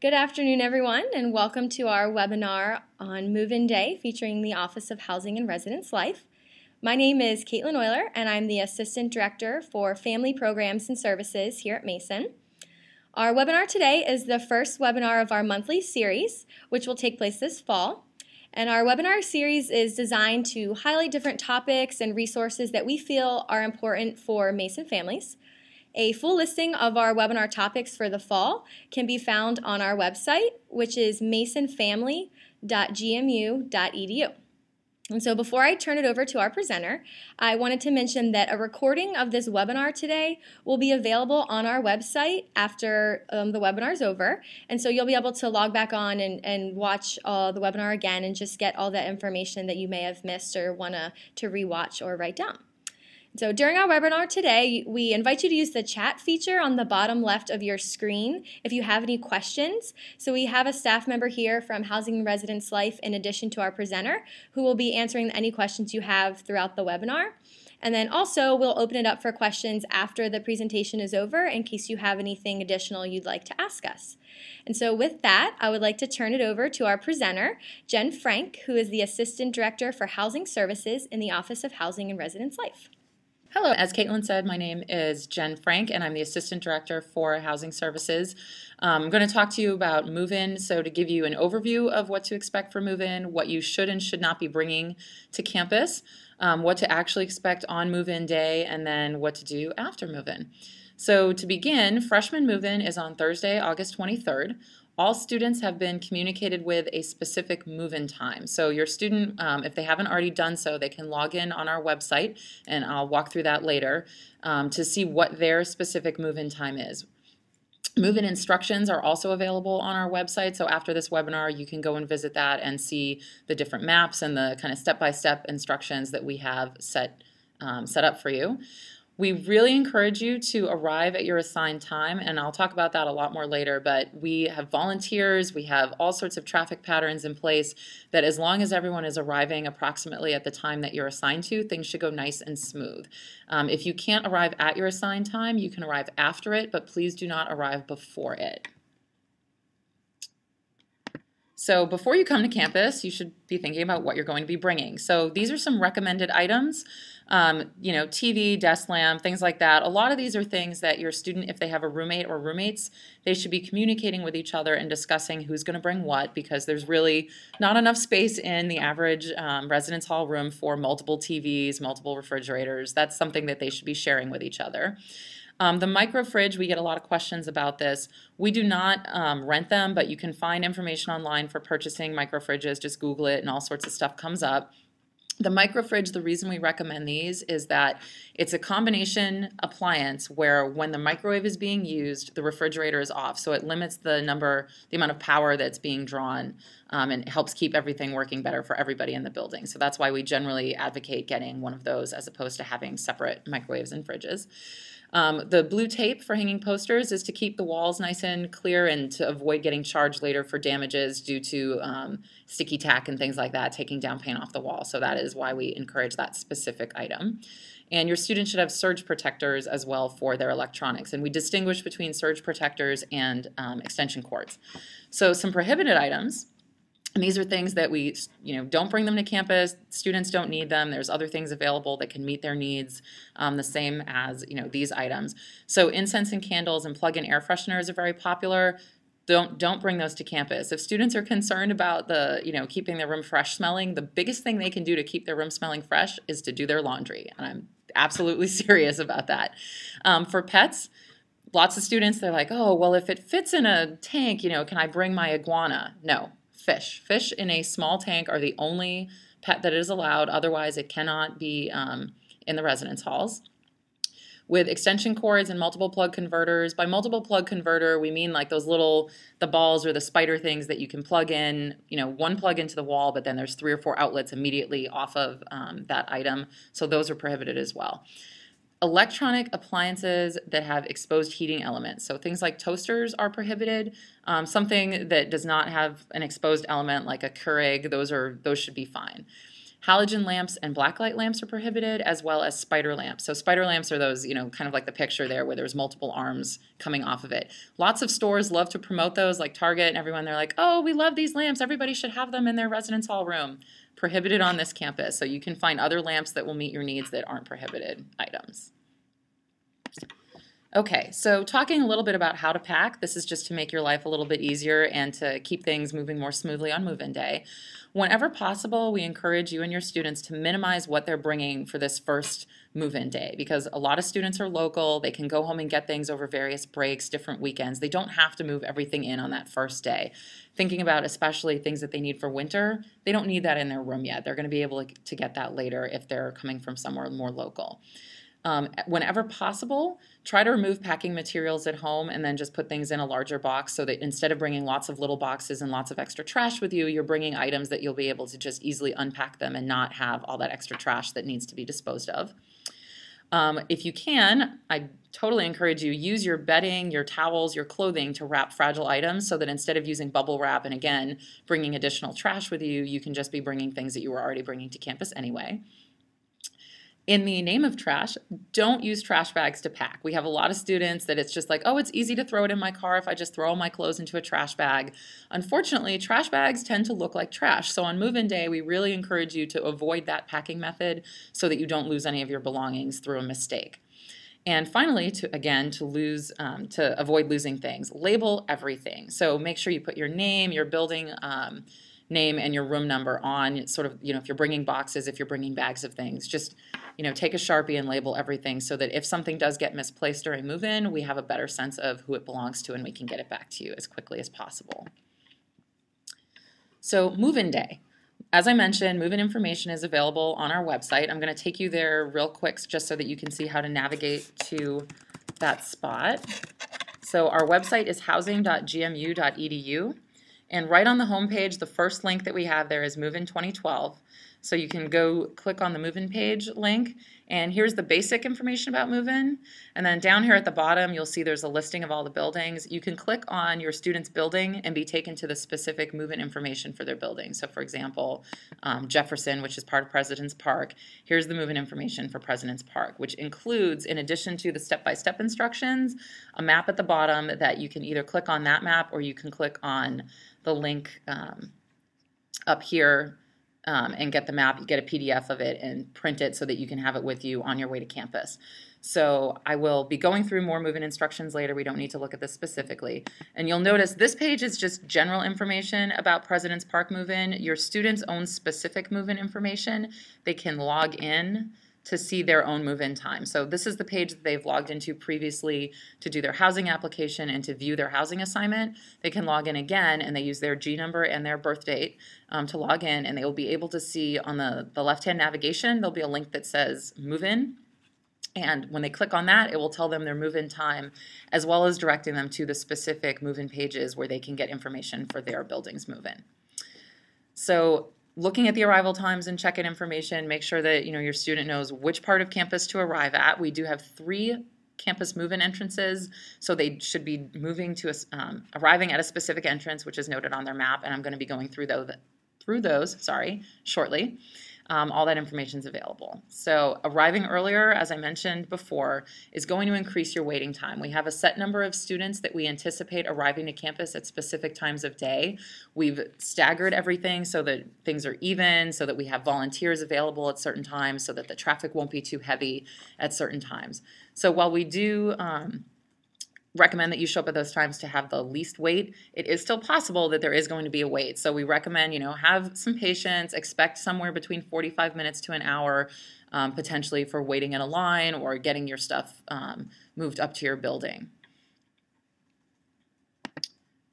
Good afternoon, everyone, and welcome to our webinar on Move-In Day featuring the Office of Housing and Residence Life. My name is Caitlin Euler, and I'm the Assistant Director for Family Programs and Services here at Mason. Our webinar today is the first webinar of our monthly series, which will take place this fall. And our webinar series is designed to highlight different topics and resources that we feel are important for Mason families. A full listing of our webinar topics for the fall can be found on our website, which is masonfamily.gmu.edu. And so before I turn it over to our presenter, I wanted to mention that a recording of this webinar today will be available on our website after the webinar is over. And so you'll be able to log back on and watch the webinar again and just get all that information that you may have missed or want to rewatch or write down. So during our webinar today, we invite you to use the chat feature on the bottom left of your screen if you have any questions. So we have a staff member here from Housing and Residence Life in addition to our presenter who will be answering any questions you have throughout the webinar. And then also we'll open it up for questions after the presentation is over in case you have anything additional you'd like to ask us. And so with that, I would like to turn it over to our presenter, Jen Frank, who is the Assistant Director for Housing Services in the Office of Housing and Residence Life. Hello, as Caitlin said, my name is Jen Frank and I'm the Assistant Director for Housing Services. I'm going to talk to you about move-in, so to give you an overview of what to expect for move-in, what you should and should not be bringing to campus, what to actually expect on move-in day, and then what to do after move-in. So to begin, freshman move-in is on Thursday, August 23rd. All students have been communicated with a specific move-in time. So your student, if they haven't already done so, they can log in on our website, and I'll walk through that later, to see what their specific move-in time is. Move-in instructions are also available on our website, so after this webinar you can go and visit that and see the different maps and the kind of step-by-step instructions that we have set up for you. We really encourage you to arrive at your assigned time, and I'll talk about that a lot more later, but we have volunteers, we have all sorts of traffic patterns in place that as long as everyone is arriving approximately at the time that you're assigned to, things should go nice and smooth. If you can't arrive at your assigned time, you can arrive after it, but please do not arrive before it. So before you come to campus, you should be thinking about what you're going to be bringing. So these are some recommended items, TV, desk lamp, things like that. A lot of these are things that your student, if they have a roommate or roommates, they should be communicating with each other and discussing who's going to bring what, because there's really not enough space in the average residence hall room for multiple TVs, multiple refrigerators. That's something that they should be sharing with each other. The micro fridge, we get a lot of questions about this. We do not rent them, but you can find information online for purchasing micro fridges. Just Google it and all sorts of stuff comes up. The micro fridge, the reason we recommend these is that it's a combination appliance where when the microwave is being used, the refrigerator is off. So it limits the amount of power that's being drawn, and helps keep everything working better for everybody in the building. So that's why we generally advocate getting one of those as opposed to having separate microwaves and fridges. The blue tape for hanging posters is to keep the walls nice and clear and to avoid getting charged later for damages due to sticky tack and things like that, taking down paint off the wall. So that is why we encourage that specific item. And your students should have surge protectors as well for their electronics. And we distinguish between surge protectors and extension cords. So some prohibited items. And these are things that we, don't bring them to campus. Students don't need them. There's other things available that can meet their needs, the same as, these items. So incense and candles and plug-in air fresheners are very popular. Don't bring those to campus. If students are concerned about keeping their room fresh smelling, the biggest thing they can do to keep their room smelling fresh is to do their laundry. And I'm absolutely serious about that. For pets, lots of students, they're like, oh, well, if it fits in a tank, can I bring my iguana? No. Fish. Fish in a small tank are the only pet that is allowed. Otherwise, it cannot be in the residence halls. With extension cords and multiple plug converters, by multiple plug converter, we mean like those the balls or the spider things that you can plug in, one plug into the wall, but then there's 3 or 4 outlets immediately off of that item. So those are prohibited as well. Electronic appliances that have exposed heating elements. So things like toasters are prohibited. Something that does not have an exposed element like a Keurig, those should be fine. Halogen lamps and blacklight lamps are prohibited, as well as spider lamps. So spider lamps are those, kind of like the picture there where there's multiple arms coming off of it. Lots of stores love to promote those, like Target and everyone. They're like, oh, we love these lamps. Everybody should have them in their residence hall room. Prohibited on this campus. So you can find other lamps that will meet your needs that aren't prohibited items. Okay, so talking a little bit about how to pack. This is just to make your life a little bit easier and to keep things moving more smoothly on move-in day. Whenever possible, we encourage you and your students to minimize what they're bringing for this first move-in day, because a lot of students are local. They can go home and get things over various breaks, different weekends. They don't have to move everything in on that first day. Thinking about especially things that they need for winter, they don't need that in their room yet. They're going to be able to get that later if they're coming from somewhere more local. Whenever possible, try to remove packing materials at home and then just put things in a larger box, so that instead of bringing lots of little boxes and lots of extra trash with you, you're bringing items that you'll be able to just easily unpack them and not have all that extra trash that needs to be disposed of. If you can, I totally encourage you, use your bedding, your towels, your clothing to wrap fragile items, so that instead of using bubble wrap and again bringing additional trash with you, you can just be bringing things that you were already bringing to campus anyway. In the name of trash, don't use trash bags to pack. We have a lot of students that it's just like, oh, it's easy to throw it in my car if I just throw all my clothes into a trash bag. Unfortunately, trash bags tend to look like trash. So on move-in day, we really encourage you to avoid that packing method so that you don't lose any of your belongings through a mistake. And finally, to avoid losing things, label everything. So make sure you put your name, your building name, and your room number on sort of, if you're bringing boxes, if you're bringing bags of things, just take a Sharpie and label everything, so that if something does get misplaced during move-in, we have a better sense of who it belongs to and we can get it back to you as quickly as possible. So move-in day. As I mentioned, move-in information is available on our website. I'm going to take you there real quick just so that you can see how to navigate to that spot. So our website is housing.gmu.edu. And right on the home page, the first link that we have there is Move-in 2012. So you can go click on the Move-in page link, and here's the basic information about Move-in. And then down here at the bottom, you'll see there's a listing of all the buildings. You can click on your student's building and be taken to the specific Move-in information for their building. So for example, Jefferson, which is part of President's Park, here's the Move-in information for President's Park, which includes, in addition to the step-by-step instructions, a map at the bottom that you can either click on that map or you can click on the link up here and get the map. You get a PDF of it and print it so that you can have it with you on your way to campus. So I will be going through more move-in instructions later. We don't need to look at this specifically. And you'll notice this page is just general information about President's Park move-in. Your students' own specific move-in information, they can log in to see their own move-in time. So this is the page that they've logged into previously to do their housing application and to view their housing assignment. They can log in again, and they use their G number and their birth date to log in, and they will be able to see on the left-hand navigation, there'll be a link that says move-in. And when they click on that, it will tell them their move-in time, as well as directing them to the specific move-in pages where they can get information for their building's move-in. So looking at the arrival times and check-in information, make sure that your student knows which part of campus to arrive at. We do have 3 campus move-in entrances, so they should be arriving at a specific entrance, which is noted on their map, and I'm going to be going through those shortly. All that information is available. So arriving earlier, as I mentioned before, is going to increase your waiting time. We have a set number of students that we anticipate arriving to campus at specific times of day. We've staggered everything so that things are even, so that we have volunteers available at certain times, so that the traffic won't be too heavy at certain times. So while we do recommend that you show up at those times to have the least wait, it is still possible that there is going to be a wait. So we recommend, have some patience, expect somewhere between 45 minutes to an hour, potentially for waiting in a line or getting your stuff moved up to your building.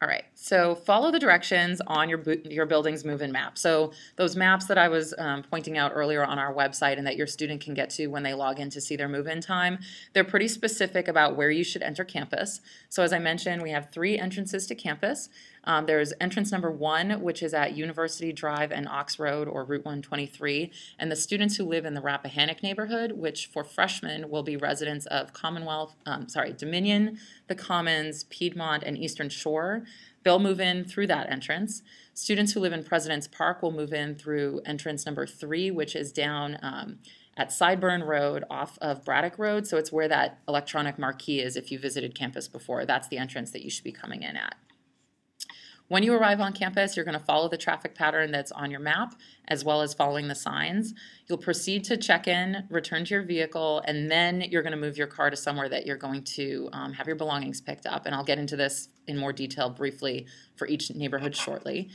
All right, so follow the directions on your building's move-in map. So those maps that I was pointing out earlier on our website and that your student can get to when they log in to see their move-in time, they're pretty specific about where you should enter campus. So as I mentioned, we have 3 entrances to campus. There's entrance number 1, which is at University Drive and Ox Road, or Route 123, and the students who live in the Rappahannock neighborhood, which for freshmen will be residents of Dominion, the Commons, Piedmont, and Eastern Shore, they'll move in through that entrance. Students who live in President's Park will move in through entrance number 3, which is down at Sideburn Road off of Braddock Road. So it's where that electronic marquee is if you visited campus before. That's the entrance that you should be coming in at. When you arrive on campus, you're going to follow the traffic pattern that's on your map, as well as following the signs. You'll proceed to check in, return to your vehicle, and then you're going to move your car to somewhere that you're going to have your belongings picked up. And I'll get into this in more detail briefly for each neighborhood shortly.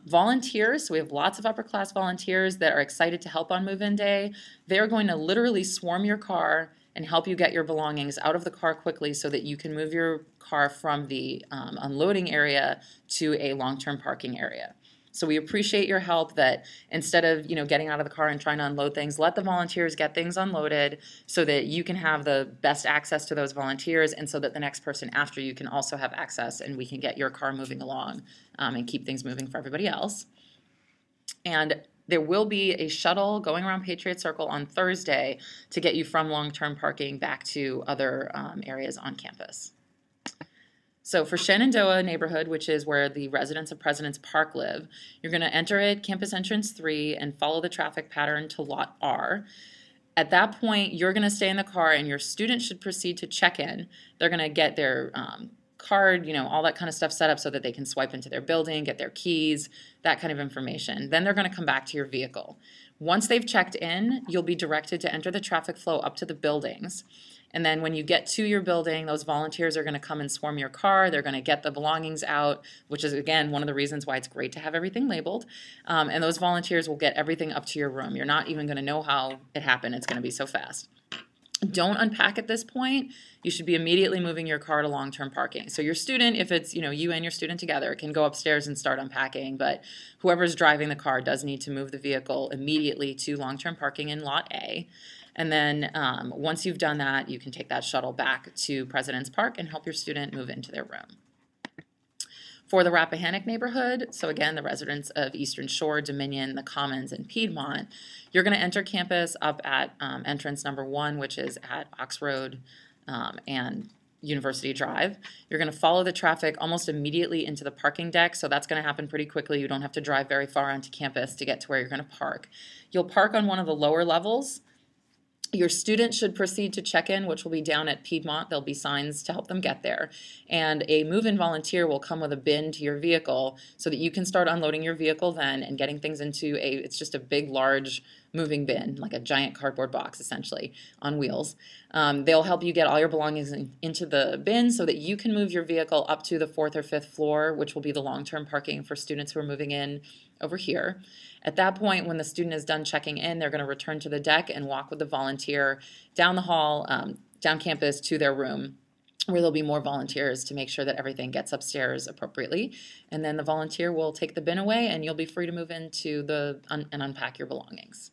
Volunteers, so we have lots of upper class volunteers that are excited to help on move-in day. They're going to literally swarm your car and help you get your belongings out of the car quickly so that you can move your car from the unloading area to a long-term parking area. So we appreciate your help that instead of getting out of the car and trying to unload things, let the volunteers get things unloaded so that you can have the best access to those volunteers and so that the next person after you can also have access and we can get your car moving along and keep things moving for everybody else. And there will be a shuttle going around Patriot Circle on Thursday to get you from long-term parking back to other areas on campus. So for Shenandoah neighborhood, which is where the residents of President's Park live, you're going to enter at campus entrance 3 and follow the traffic pattern to lot R. At that point, you're going to stay in the car and your student should proceed to check in. They're going to get their card, all that kind of stuff set up so that they can swipe into their building, get their keys, that kind of information. Then they're going to come back to your vehicle. Once they've checked in, you'll be directed to enter the traffic flow up to the buildings. And then when you get to your building, those volunteers are going to come and swarm your car. They're going to get the belongings out, which is, again, one of the reasons why it's great to have everything labeled. And those volunteers will get everything up to your room. You're not even going to know how it happened. It's going to be so fast. Don't unpack at this point. You should be immediately moving your car to long-term parking. So your student, if it's you and your student together, can go upstairs and start unpacking, but whoever's driving the car does need to move the vehicle immediately to long-term parking in Lot A. And then once you've done that, you can take that shuttle back to President's Park and help your student move into their room. For the Rappahannock neighborhood, so again, the residents of Eastern Shore, Dominion, the Commons, and Piedmont, you're going to enter campus up at entrance number 1, which is at Ox Road and University Drive. You're going to follow the traffic almost immediately into the parking deck, so that's going to happen pretty quickly. You don't have to drive very far onto campus to get to where you're going to park. You'll park on one of the lower levels. Your student should proceed to check-in, which will be down at Piedmont. There'll be signs to help them get there. And a move-in volunteer will come with a bin to your vehicle so that you can start unloading your vehicle then and getting things into it's just a big, large moving bin, like a giant cardboard box, essentially, on wheels. They'll help you get all your belongings into the bin so that you can move your vehicle up to the 4th or 5th floor, which will be the long-term parking for students who are moving in over here. At that point, when the student is done checking in, they're going to return to the deck and walk with the volunteer down the hall, down campus to their room, where there'll be more volunteers to make sure that everything gets upstairs appropriately. And then the volunteer will take the bin away and you'll be free to move into and unpack your belongings.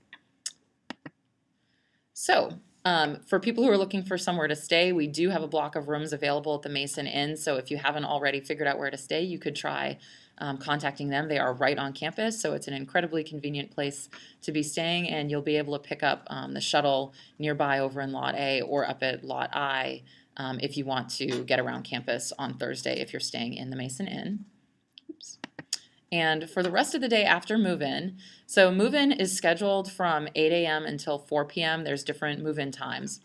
So for people who are looking for somewhere to stay, we do have a block of rooms available at the Mason Inn. So if you haven't already figured out where to stay, you could try contacting them. They are right on campus, so it's an incredibly convenient place to be staying, and you'll be able to pick up the shuttle nearby over in Lot A or up at Lot I if you want to get around campus on Thursday if you're staying in the Mason Inn. Oops. And for the rest of the day after move-in, so move-in is scheduled from 8 a.m. until 4 p.m. There's different move-in times.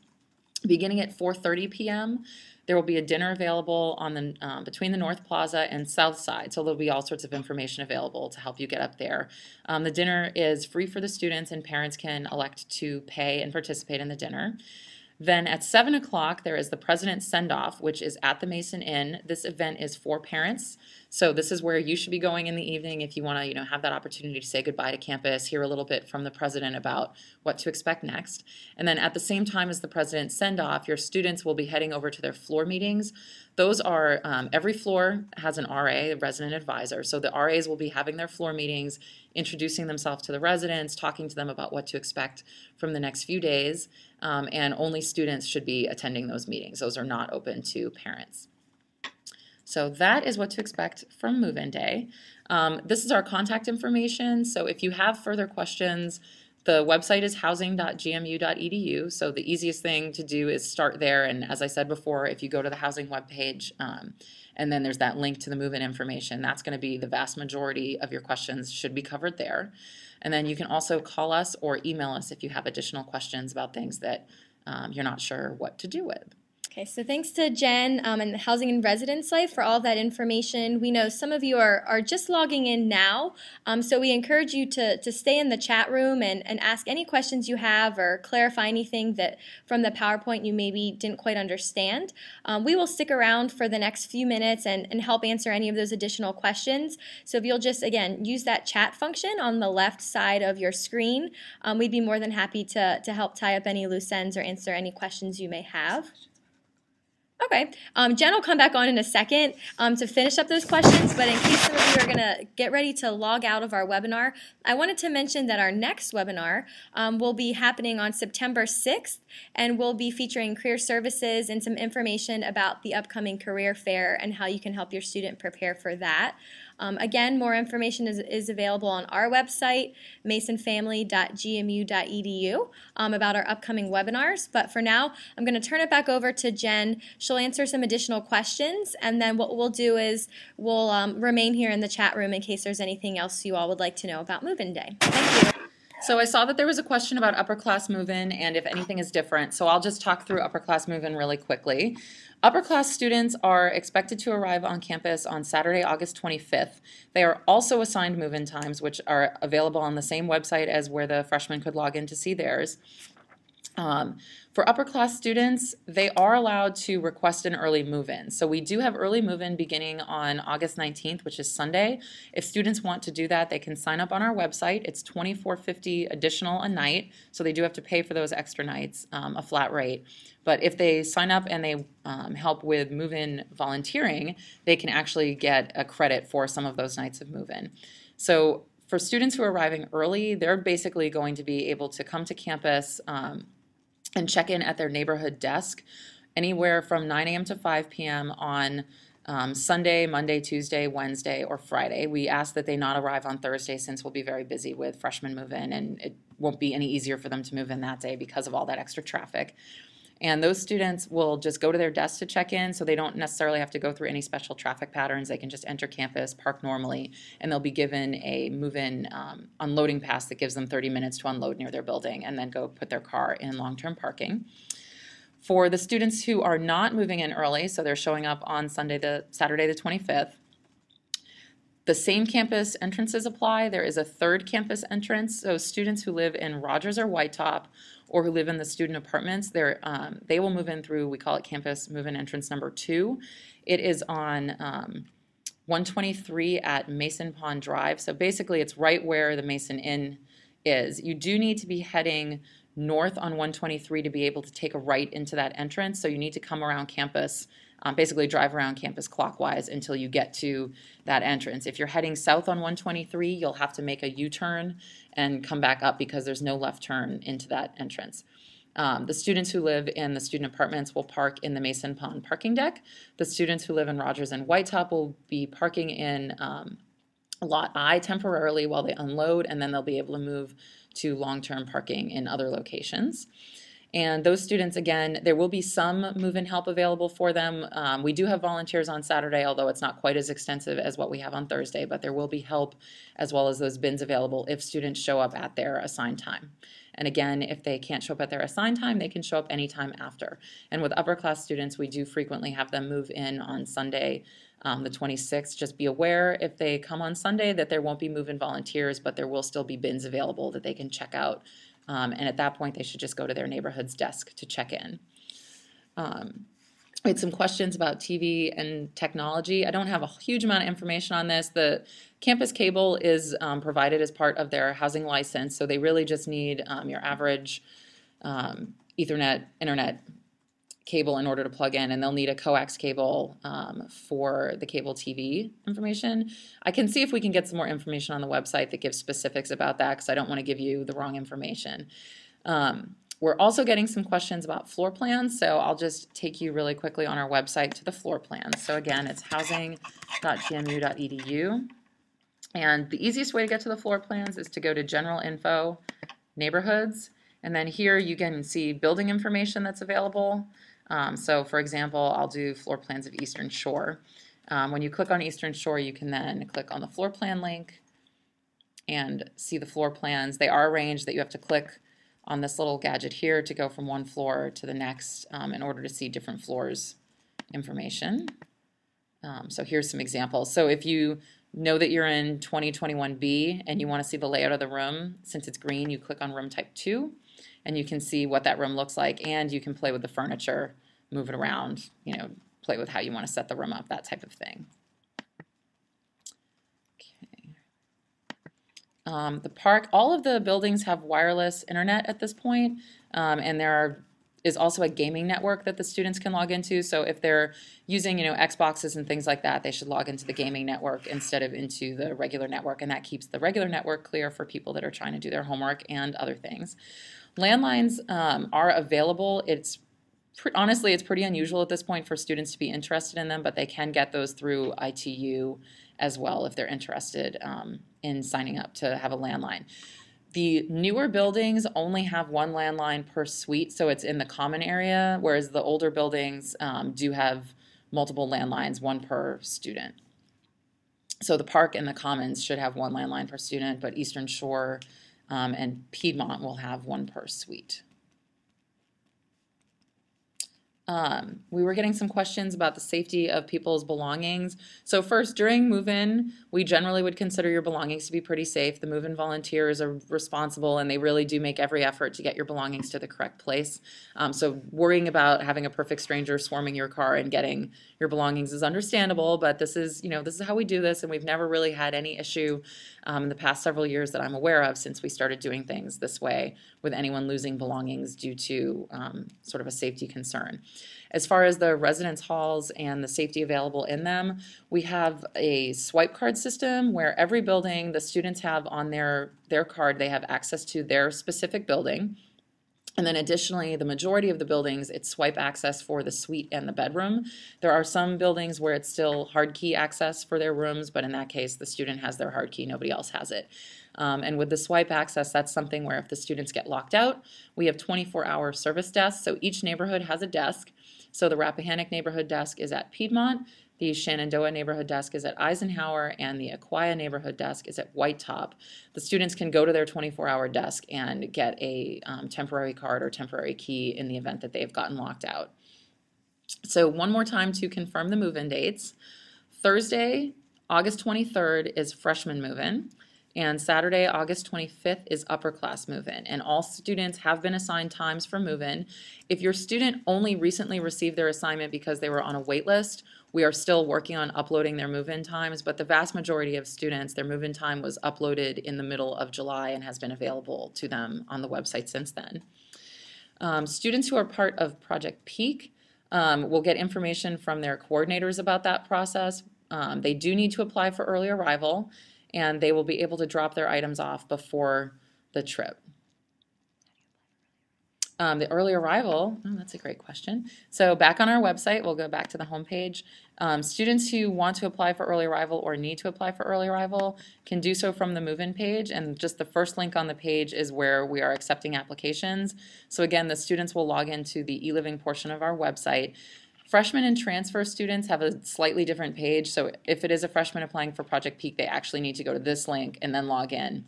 Beginning at 4:30 p.m., there will be a dinner available on the between the North Plaza and South Side, so there'll be all sorts of information available to help you get up there. The dinner is free for the students, and parents can elect to pay and participate in the dinner. Then at 7 o'clock, there is the President's Send-Off, which is at the Mason Inn. This event is for parents, so this is where you should be going in the evening if you want to, have that opportunity to say goodbye to campus, hear a little bit from the president about what to expect next. And then at the same time as the President's Send-Off, your students will be heading over to their floor meetings. Those are, every floor has an RA, a resident advisor, so the RAs will be having their floor meetings, introducing themselves to the residents, talking to them about what to expect from the next few days, and only students should be attending those meetings. Those are not open to parents. So that is what to expect from move-in day. This is our contact information, so if you have further questions, The website is housing.gmu.edu, so the easiest thing to do is start there. And as I said before, if you go to the housing webpage, and then there's that link to the move-in information, that's going to be the vast majority of your questions should be covered there. And then you can also call us or email us if you have additional questions about things that you're not sure what to do with. Okay, so thanks to Jen and the Housing and Residence Life for all that information. We know some of you are just logging in now, so we encourage you to stay in the chat room and ask any questions you have or clarify anything that from the PowerPoint you maybe didn't quite understand. We will stick around for the next few minutes and help answer any of those additional questions. So if you'll just, again, use that chat function on the left side of your screen, we'd be more than happy to help tie up any loose ends or answer any questions you may have. Okay, Jen will come back on in a second to finish up those questions, but in case some of you are going to get ready to log out of our webinar, I wanted to mention that our next webinar will be happening on September 6th, and we'll be featuring career services and some information about the upcoming career fair and how you can help your student prepare for that. Again, more information is available on our website, masonfamily.gmu.edu, about our upcoming webinars. But for now, I'm going to turn it back over to Jen. She'll answer some additional questions, and then what we'll do is we'll remain here in the chat room in case there's anything else you all would like to know about Move-In Day. Thank you. So I saw that there was a question about upper class move-in and if anything is different. So I'll just talk through upper class move-in really quickly. Upper class students are expected to arrive on campus on Saturday, August 25th. They are also assigned move-in times, which are available on the same website as where the freshmen could log in to see theirs. For upper class students, they are allowed to request an early move-in. So we do have early move-in beginning on August 19th, which is Sunday. If students want to do that, they can sign up on our website. It's $24.50 additional a night, so they do have to pay for those extra nights, a flat rate. But if they sign up and they help with move-in volunteering, they can actually get a credit for some of those nights of move-in. So for students who are arriving early, they're basically going to be able to come to campus and check in at their neighborhood desk anywhere from 9 a.m. to 5 p.m. on Sunday, Monday, Tuesday, Wednesday, or Friday. We ask that they not arrive on Thursday since we'll be very busy with freshmen move-in, and it won't be any easier for them to move in that day because of all that extra traffic. And those students will just go to their desk to check in, so they don't necessarily have to go through any special traffic patterns. They can just enter campus, park normally, and they'll be given a move-in unloading pass that gives them 30 minutes to unload near their building and then go put their car in long-term parking. For the students who are not moving in early, so they're showing up on Saturday the 25th, the same campus entrances apply. There is a third campus entrance, so students who live in Rogers or White Top or who live in the student apartments, they will move in through, we call it campus move-in entrance number 2. It is on 123 at Mason Pond Drive, so basically it's right where the Mason Inn is. You do need to be heading north on 123 to be able to take a right into that entrance, so you need to come around campus, basically drive around campus clockwise until you get to that entrance. If you're heading south on 123, you'll have to make a U-turn and come back up because there's no left turn into that entrance. The students who live in the student apartments will park in the Mason Pond parking deck. The students who live in Rogers and White Top will be parking in Lot I temporarily while they unload, and then they'll be able to move to long-term parking in other locations. And those students, again, there will be some move-in help available for them. We do have volunteers on Saturday, although it's not quite as extensive as what we have on Thursday, but there will be help as well as those bins available if students show up at their assigned time. And again, if they can't show up at their assigned time, they can show up anytime after. And with upper class students, we do frequently have them move in on Sunday, the 26th. Just be aware if they come on Sunday that there won't be move-in volunteers, but there will still be bins available that they can check out. And at that point, they should just go to their neighborhood's desk to check in. We had some questions about TV and technology. I don't have a huge amount of information on this. The campus cable is provided as part of their housing license, so they really just need your average Ethernet internet cable in order to plug in, and they'll need a coax cable for the cable TV information. I can see if we can get some more information on the website that gives specifics about that because I don't want to give you the wrong information. We're also getting some questions about floor plans, so I'll just take you really quickly on our website to the floor plans. So again, it's housing.gmu.edu, and the easiest way to get to the floor plans is to go to General Info, neighborhoods. And then here you can see building information that's available. So for example, I'll do floor plans of Eastern Shore. When you click on Eastern Shore, you can then click on the floor plan link and see the floor plans. They are arranged that you have to click on this little gadget here to go from one floor to the next in order to see different floors information. So here's some examples. So if you know that you're in 2021B and you want to see the layout of the room, since it's green, you click on room type 2 and you can see what that room looks like, and you can play with the furniture, move it around, play with how you want to set the room up, that type of thing. The park, all of the buildings have wireless internet at this point, and there is also a gaming network that the students can log into. So if they're using, Xboxes and things like that, they should log into the gaming network instead of into the regular network, and that keeps the regular network clear for people that are trying to do their homework and other things. Landlines are available. Honestly, it's pretty unusual at this point for students to be interested in them, but they can get those through ITU as well if they're interested in signing up to have a landline. The newer buildings only have one landline per suite, so it's in the common area, whereas the older buildings do have multiple landlines, one per student. So the park and the commons should have one landline per student, but Eastern Shore and Piedmont will have one per suite. We were getting some questions about the safety of people's belongings. So first, during move-in, we generally would consider your belongings to be pretty safe. The move-in volunteers are responsible, and they really do make every effort to get your belongings to the correct place. So worrying about having a perfect stranger swarming your car and getting your belongings is understandable, but this is how we do this, and we've never really had any issue in the past several years that I'm aware of since we started doing things this way with anyone losing belongings due to sort of a safety concern. As far as the residence halls and the safety available in them, we have a swipe card system where every building the students have on their card, they have access to their specific building. And then additionally, the majority of the buildings, it's swipe access for the suite and the bedroom. There are some buildings where it's still hard key access for their rooms, but in that case, the student has their hard key, nobody else has it. And with the swipe access, that's something where if the students get locked out, we have 24-hour service desks. So each neighborhood has a desk. So the Rappahannock neighborhood desk is at Piedmont, the Shenandoah neighborhood desk is at Eisenhower, and the Aquia neighborhood desk is at White Top. The students can go to their 24-hour desk and get a temporary card or temporary key in the event that they've gotten locked out. So one more time to confirm the move-in dates. Thursday, August 23rd is freshman move-in, and Saturday, August 25th is upper class move-in, and all students have been assigned times for move-in. If your student only recently received their assignment because they were on a wait list, we are still working on uploading their move-in times, but the vast majority of students, their move-in time was uploaded in the middle of July and has been available to them on the website since then. Students who are part of Project Peak will get information from their coordinators about that process. They do need to apply for early arrival, and they will be able to drop their items off before the trip. The early arrival, that's a great question. So back on our website, we'll go back to the homepage. Students who want to apply for early arrival or need to apply for early arrival can do so from the move-in page, and just the first link on the page is where we are accepting applications. So again, the students will log into the e-living portion of our website. Freshmen and transfer students have a slightly different page, so if it is a freshman applying for Project Peak, they actually need to go to this link and then log in.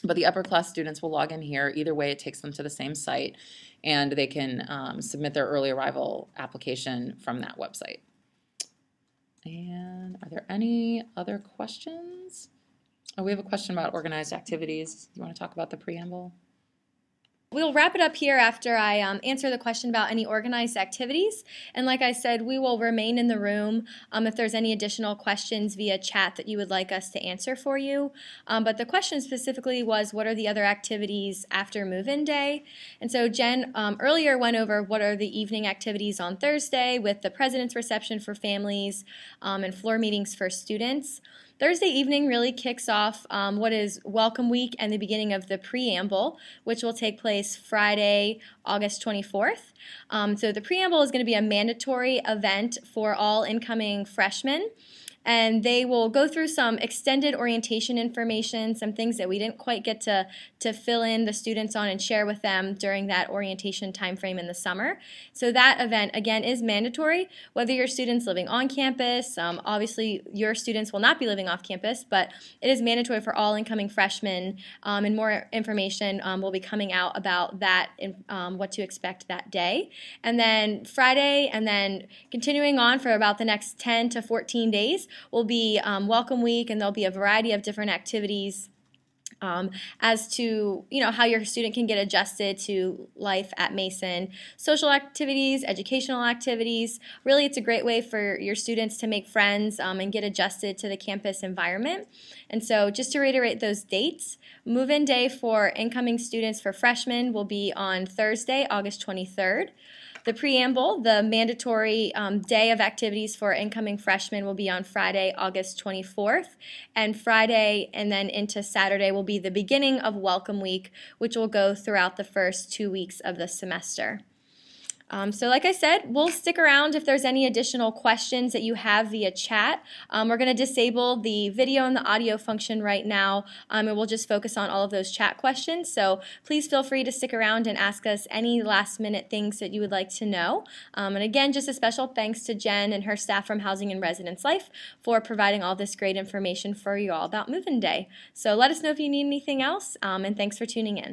But the upper class students will log in here. Either way, it takes them to the same site, and they can submit their early arrival application from that website. And are there any other questions? Oh, we have a question about organized activities. You want to talk about the preamble? We'll wrap it up here after I answer the question about any organized activities. And like I said, we will remain in the room if there's any additional questions via chat that you would like us to answer for you. But the question specifically was, what are the other activities after move-in day? And so Jen earlier went over what are the evening activities on Thursday with the President's Reception for families and floor meetings for students. Thursday evening really kicks off what is Welcome Week and the beginning of the Preamble, which will take place Friday, August 24th. So the Preamble is going to be a mandatory event for all incoming freshmen. and they will go through some extended orientation information, some things that we didn't quite get to fill in the students on and share with them during that orientation time frame in the summer. So that event, again, is mandatory, whether your student's living on campus. Obviously, your students will not be living off campus, but it is mandatory for all incoming freshmen, and more information will be coming out about that, what to expect that day. And then Friday, and then continuing on for about the next 10 to 14 days will be Welcome Week, and there'll be a variety of different activities as to how your student can get adjusted to life at Mason. Social activities, educational activities. Really, it's a great way for your students to make friends and get adjusted to the campus environment. And so just to reiterate those dates, move-in day for incoming students for freshmen will be on Thursday, August 23rd. The preamble, the mandatory day of activities for incoming freshmen, will be on Friday, August 24th. And Friday and then into Saturday will be the beginning of Welcome Week, which will go throughout the first 2 weeks of the semester. So like I said, we'll stick around if there's any additional questions that you have via chat. We're going to disable the video and the audio function right now, and we'll just focus on all of those chat questions. So please feel free to stick around and ask us any last-minute things that you would like to know. And again, just a special thanks to Jen and her staff from Housing and Residence Life for providing all this great information for you all about Move-In Day. So let us know if you need anything else, and thanks for tuning in.